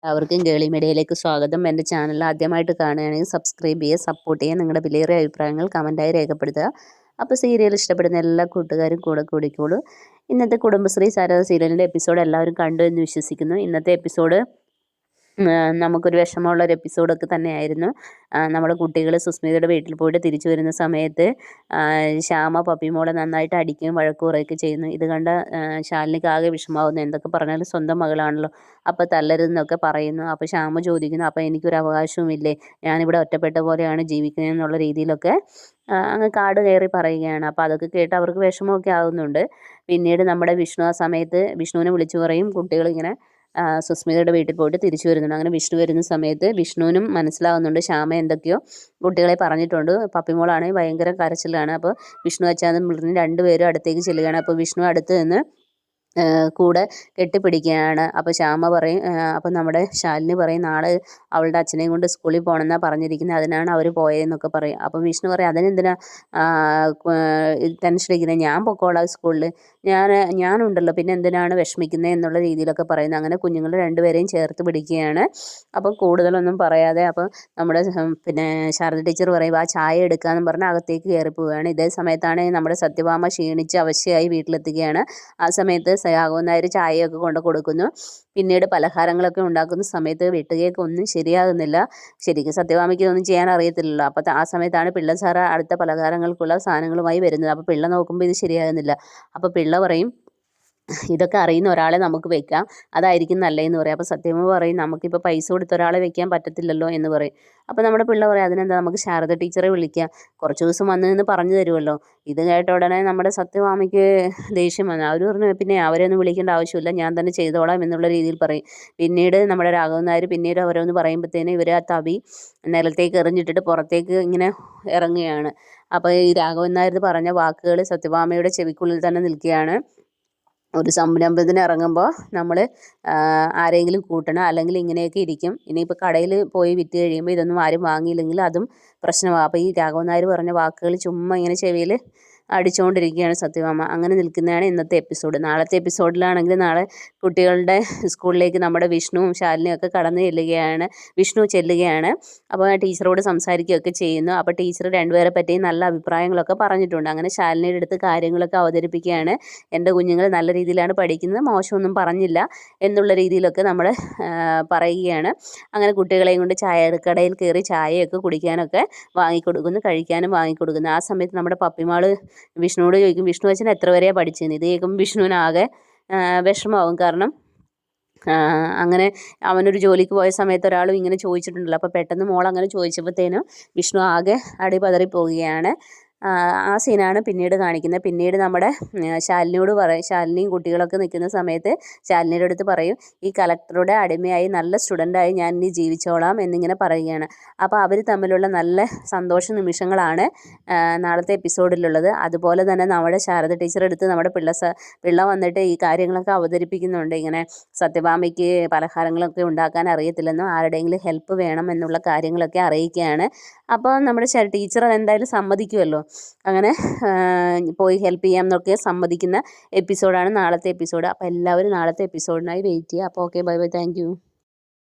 എല്ലാവർക്കും ഗേളി മീഡിയയിലേക്ക് സ്വാഗതം. എൻ്റെ ചാനൽ ആദ്യമായിട്ട് കാണുകയാണെങ്കിൽ സബ്സ്ക്രൈബ് ചെയ്യുക, സപ്പോർട്ട് ചെയ്യുക, നിങ്ങളുടെ വിലയേറിയ അഭിപ്രായങ്ങൾ കമൻറ്റായി രേഖപ്പെടുത്തുക. അപ്പോൾ സീരിയൽ ഇഷ്ടപ്പെടുന്ന എല്ലാ കൂട്ടുകാരും കൂടെ കൂടിക്കോളൂ. ഇന്നത്തെ കുടുംബശ്രീ സാരഥ സീരിയലിൻ്റെ എപ്പിസോഡ് എല്ലാവരും കണ്ടു എന്ന് വിശ്വസിക്കുന്നു. ഇന്നത്തെ എപ്പിസോഡ് നമുക്കൊരു വിഷമമുള്ളൊരു എപ്പിസോഡൊക്കെ തന്നെയായിരുന്നു. നമ്മുടെ കുട്ടികൾ സുസ്മിതയുടെ വീട്ടിൽ പോയിട്ട് തിരിച്ചു വരുന്ന സമയത്ത് ശ്യാമ പപ്പിമോളെ നന്നായിട്ട് അടിക്കുകയും വഴക്ക് പറയുകയൊക്കെ ചെയ്യുന്നു. ഇത് കണ്ട ശാലിനിക്ക് ആകെ വിഷമാവുന്നു. എന്തൊക്കെ പറഞ്ഞാലും സ്വന്തം മകളാണല്ലോ, അപ്പോൾ തല്ലരുതെന്നൊക്കെ പറയുന്നു. അപ്പോൾ ശ്യാമ ചോദിക്കുന്നു, അപ്പോൾ എനിക്കൊരു അവകാശവുമില്ലേ, ഞാനിവിടെ ഒറ്റപ്പെട്ട പോലെയാണ് ജീവിക്കുന്നത് എന്നുള്ള രീതിയിലൊക്കെ അങ്ങ് കാട് കയറി പറയുകയാണ്. അപ്പോൾ അതൊക്കെ കേട്ട് അവർക്ക് വിഷമമൊക്കെ ആകുന്നുണ്ട്. പിന്നീട് നമ്മുടെ വിഷ്ണു ആ സമയത്ത് വിഷ്ണുവിനെ വിളിച്ചു പറയും, കുട്ടികളിങ്ങനെ സുസ്മിതയുടെ വീട്ടിൽ പോയിട്ട് തിരിച്ചു വരുന്നുണ്ട്. അങ്ങനെ വിഷ്ണു വരുന്ന സമയത്ത് വിഷ്ണുവിനും മനസ്സിലാവുന്നുണ്ട് ശ്യാമ എന്തൊക്കെയോ കുട്ടികളെ പറഞ്ഞിട്ടുണ്ട്. പപ്പിമോളാണെങ്കിൽ ഭയങ്കര കരച്ചിലാണ്. അപ്പോൾ വിഷ്ണു അച്ഛാന്നും പറഞ്ഞ് രണ്ടുപേരും അടുത്തേക്ക് ചെല്ലുകയാണ്. അപ്പോൾ വിഷ്ണു അടുത്ത് നിന്ന് കൂടെ കെട്ടിപ്പിടിക്കുകയാണ്. അപ്പോൾ ശ്യാമ പറയും, അപ്പോൾ നമ്മുടെ ശാലിനി പറയും, നാളെ അവളുടെ അച്ഛനെയും കൊണ്ട് സ്കൂളിൽ പോകണമെന്നാണ് പറഞ്ഞിരിക്കുന്നത്, അതിനാണ് അവർ പോയതെന്നൊക്കെ പറയും. അപ്പം വിഷ്ണു പറയും, അതിനെന്തിനാ ടെൻഷൻ അടിക്കുന്നത്, ഞാൻ പൊക്കോളാം സ്കൂളിൽ, ഞാനുണ്ടല്ലോ, പിന്നെ എന്തിനാണ് വിഷമിക്കുന്നത് എന്നുള്ള രീതിയിലൊക്കെ പറയുന്നത്. അങ്ങനെ കുഞ്ഞുങ്ങൾ രണ്ടുപേരെയും ചേർത്ത് പിടിക്കുകയാണ്. അപ്പം കൂടുതലൊന്നും പറയാതെ അപ്പോൾ നമ്മുടെ പിന്നെ ശാരദ ടീച്ചർ പറയും, ആ ചായ എടുക്കാമെന്ന് പറഞ്ഞ് അകത്തേക്ക് കയറി പോവുകയാണ്. ഇതേ സമയത്താണ് നമ്മുടെ സത്യഭാമ ക്ഷീണിച്ച് അവശയായി വീട്ടിലെത്തുകയാണ്. ആ സമയത്ത് രാഘവൻ നായർ ചായയൊക്കെ കൊണ്ട് കൊടുക്കുന്നു. പിന്നീട് പലഹാരങ്ങളൊക്കെ ഉണ്ടാക്കുന്ന സമയത്ത് വെട്ടുകയൊക്കെ ഒന്നും ശരിയാകുന്നില്ല. ശരിക്കും സത്യഭാമയ്ക്ക് ഒന്നും ചെയ്യാൻ അറിയത്തില്ലല്ലോ. അപ്പോൾ ആ സമയത്താണ് പിള്ള സാറ് അടുത്ത പലഹാരങ്ങൾക്കുള്ള സാധനങ്ങളുമായി വരുന്നത്. അപ്പോൾ പിള്ള നോക്കുമ്പോൾ ഇത് ശരിയാകുന്നില്ല. അപ്പോൾ പിള്ള പറയും, ഇതൊക്കെ അറിയുന്ന ഒരാളെ നമുക്ക് വെക്കാം, അതായിരിക്കും നല്ലതെന്ന് പറയും. അപ്പോൾ സത്യഭാമ പറയും, നമുക്കിപ്പോൾ പൈസ കൊടുത്ത് ഒരാളെ വെക്കാൻ പറ്റത്തില്ലല്ലോ എന്ന് പറയും. അപ്പോൾ നമ്മുടെ പിള്ള പറയും, അതിനെന്താ, നമുക്ക് ശാരദ ടീച്ചറെ വിളിക്കാം, കുറച്ച് ദിവസം വന്ന് നിന്ന് പറഞ്ഞു തരുമല്ലോ. ഇത് കേട്ട ഉടനെ നമ്മുടെ സത്യഭാമയ്ക്ക് ദേഷ്യം വന്നു. അവർ പറഞ്ഞു, പിന്നെ അവരെയൊന്നും വിളിക്കേണ്ട ആവശ്യമില്ല, ഞാൻ തന്നെ ചെയ്തോളാം എന്നുള്ള രീതിയിൽ പറയും. പിന്നീട് നമ്മുടെ രാഘവൻ നായർ പിന്നീട് അവരൊന്ന് പറയുമ്പോഴത്തേനും ഇവർ ആ തവി നിലത്തേക്ക് എറിഞ്ഞിട്ടിട്ട് പുറത്തേക്ക് ഇങ്ങനെ ഇറങ്ങുകയാണ്. അപ്പോൾ ഈ രാഘവൻ നായർ പറഞ്ഞ വാക്കുകൾ സത്യഭാമയുടെ ചെവിക്കുള്ളിൽ തന്നെ നിൽക്കുകയാണ്. ഒരു സംരംഭത്തിന് ഇറങ്ങുമ്പോൾ നമ്മൾ ആരെങ്കിലും കൂട്ടണം, അല്ലെങ്കിൽ ഇങ്ങനെയൊക്കെ ഇരിക്കും. ഇനിയിപ്പോൾ കടയിൽ പോയി വിറ്റ് കഴിയുമ്പോൾ ഇതൊന്നും ആരും വാങ്ങിയില്ലെങ്കിൽ അതും പ്രശ്നമാകും. അപ്പോൾ ഈ രാഘവൻ നായർ പറഞ്ഞ വാക്കുകൾ ചുമ്മാ ഇങ്ങനെ ചെവിയിൽ അടിച്ചുകൊണ്ടിരിക്കുകയാണ് സത്യഭാമ. അങ്ങനെ നിൽക്കുന്നതാണ് ഇന്നത്തെ എപ്പിസോഡ്. നാളത്തെ എപ്പിസോഡിലാണെങ്കിൽ നാളെ കുട്ടികളുടെ സ്കൂളിലേക്ക് നമ്മുടെ വിഷ്ണുവും ശാലിനിയും ഒക്കെ കടന്നു ചെല്ലുകയാണ്. വിഷ്ണു ചെല്ലുകയാണ്. അപ്പോൾ ടീച്ചറോട് സംസാരിക്കുകയൊക്കെ ചെയ്യുന്നു. അപ്പോൾ ടീച്ചർ രണ്ടുപേരെ പറ്റി നല്ല അഭിപ്രായങ്ങളൊക്കെ പറഞ്ഞിട്ടുണ്ട്. അങ്ങനെ ശാലിനിയുടെ അടുത്ത് കാര്യങ്ങളൊക്കെ അവതരിപ്പിക്കുകയാണ്. എൻ്റെ കുഞ്ഞുങ്ങൾ നല്ല രീതിയിലാണ് പഠിക്കുന്നത്, മോശമൊന്നും പറഞ്ഞില്ല എന്നുള്ള രീതിയിലൊക്കെ നമ്മൾ പറയുകയാണ്. അങ്ങനെ കുട്ടികളെയും കൊണ്ട് ചായക്കടയിൽ കയറി ചായയൊക്കെ കുടിക്കാനൊക്കെ വാങ്ങിക്കൊടുക്കുന്നു, കഴിക്കാനും വാങ്ങിക്കൊടുക്കുന്നു. ആ സമയത്ത് നമ്മുടെ പപ്പിമാള് വിഷ്ണുവോട് ചോദിക്കും, വിഷ്ണു അച്ഛൻ എത്ര വരെയാണ് പഠിച്ചതെന്ന്. ഇത് കേൾക്കുമ്പോൾ വിഷ്ണുവിനാകെ വിഷമമാവും. കാരണം അങ്ങനെ അവനൊരു ജോലിക്ക് പോയ സമയത്ത് ഒരാളും ഇങ്ങനെ ചോദിച്ചിട്ടുണ്ടല്ലോ. അപ്പോൾ പെട്ടെന്ന് മോൾ അങ്ങനെ ചോദിച്ചപ്പോഴത്തേനും വിഷ്ണു ആകെ അടിപതറി പോവുകയാണ്. ആ സീനാണ് പിന്നീട് കാണിക്കുന്നത്. പിന്നീട് നമ്മുടെ ശാലിനിയോട് പറയും, ശാലിനിയും കുട്ടികളൊക്കെ നിൽക്കുന്ന സമയത്ത് ശാലിനിയുടെ അടുത്ത് പറയും, ഈ കലക്ടറുടെ അടിമയായി നല്ല സ്റ്റുഡൻ്റായി ഞാൻ ഇനി ജീവിച്ചോളാം എന്നിങ്ങനെ പറയുകയാണ്. അപ്പോൾ അവർ തമ്മിലുള്ള നല്ല സന്തോഷ നിമിഷങ്ങളാണ് നാളത്തെ എപ്പിസോഡിലുള്ളത്. അതുപോലെ തന്നെ നമ്മുടെ ശാരദ ടീച്ചർ എടുത്ത് നമ്മുടെ പിള്ള വന്നിട്ട് ഈ കാര്യങ്ങളൊക്കെ അവതരിപ്പിക്കുന്നുണ്ട്. ഇങ്ങനെ സത്യഭാമയ്ക്ക് പലഹാരങ്ങളൊക്കെ ഉണ്ടാക്കാൻ അറിയത്തില്ലെന്നും ആരുടെയെങ്കിലും ഹെൽപ്പ് വേണം എന്നുള്ള കാര്യങ്ങളൊക്കെ അറിയിക്കുകയാണ്. അപ്പോൾ നമ്മുടെ ടീച്ചർ അതെന്തായാലും സമ്മതിക്കുമല്ലോ, അങ്ങനെ പോയി ഹെൽപ്പ് ചെയ്യാം എന്നൊക്കെ സമ്മതിക്കുന്ന എപ്പിസോഡാണ് നാളത്തെ എപ്പിസോഡ്. അപ്പോൾ എല്ലാവരും നാളത്തെ എപ്പിസോഡിനായി വെയിറ്റ് ചെയ്യുക. അപ്പോൾ okay, bye bye, thank you.